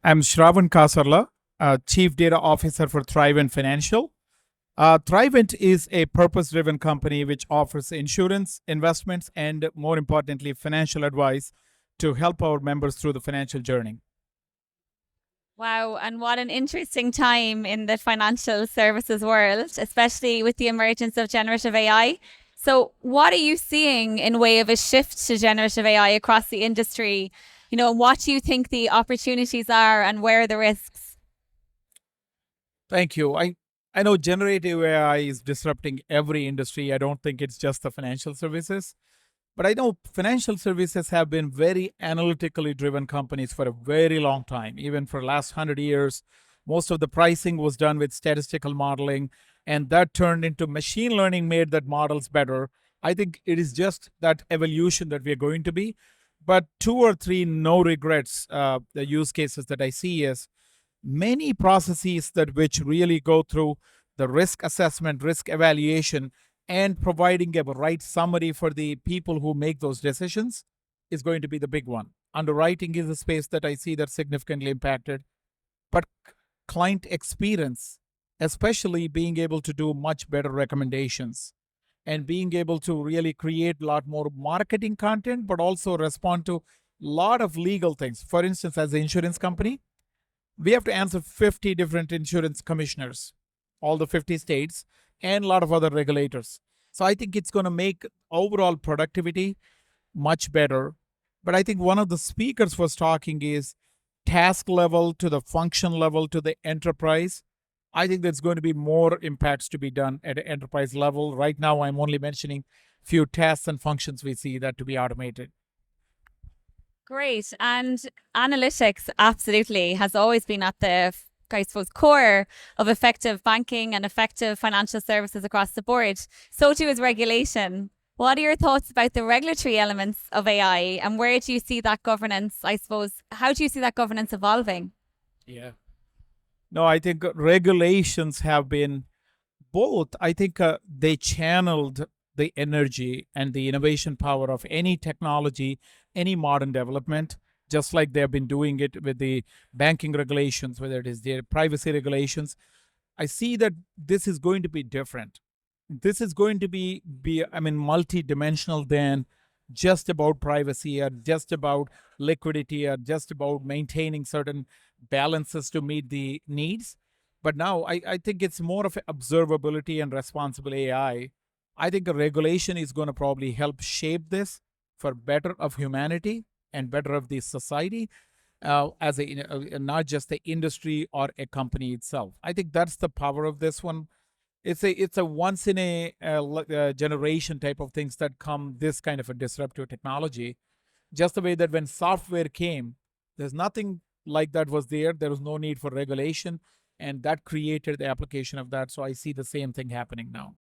I'm Sravan Kasarla, Chief Data Officer for Thrivent Financial. Thrivent is a purpose driven company which offers insurance, investments, and more importantly, financial advice to help our members through the financial journey. Wow, and what an interesting time in the financial services world, especially with the emergence of generative AI. So, what are you seeing in way of a shift to generative AI across the industry? And what do you think the opportunities are and where are the risks? Thank you. I know generative AI is disrupting every industry. I don't think it's just the financial services. But I know financial services have been very analytically driven companies for a very long time, even for the last 100 years. Most of the pricing was done with statistical modeling, and that turned into machine learning, made that models better. I think it is just that evolution that we're going to be. But two or three no regrets, the use cases that I see is many processes that which really go through the risk assessment, risk evaluation, and providing a right summary for the people who make those decisions is going to be the big one. Underwriting is a space that I see that's significantly impacted, but client experience, especially being able to do much better recommendations and being able to really create a lot more marketing content, but also respond to a lot of legal things. For instance, as an insurance company, we have to answer 50 different insurance commissioners, all the 50 states, and a lot of other regulators. So I think it's going to make overall productivity much better. But I think one of the speakers was talking is task level to the function level to the enterprise. I think there's going to be more impacts to be done at an enterprise level. Right now, I'm only mentioning few tasks and functions we see that to be automated. Great. And analytics absolutely has always been at the, I suppose, core of effective banking and effective financial services across the board. So too is regulation. What are your thoughts about the regulatory elements of AI and where do you see that governance? I suppose, how do you see that governance evolving? Yeah. No, I think regulations have been both. I think they channeled the energy and the innovation power of any technology, any modern development, just like they have been doing it with the banking regulations, whether it is their privacy regulations. I see that this is going to be different. This is going to be I mean, multi-dimensional than just about privacy or just about liquidity or just about maintaining certain balances to meet the needs. But now I think it's more of observability and responsible AI. I think a regulation is going to probably help shape this for better of humanity and better of the society, as not just the industry or a company itself. I think that's the power of this one. It's a once in a generation type of things that come this kind of a disruptive technology. Just the way that when software came, there's nothing like that was there. There was no need for regulation, and that created the application of that. So I see the same thing happening now.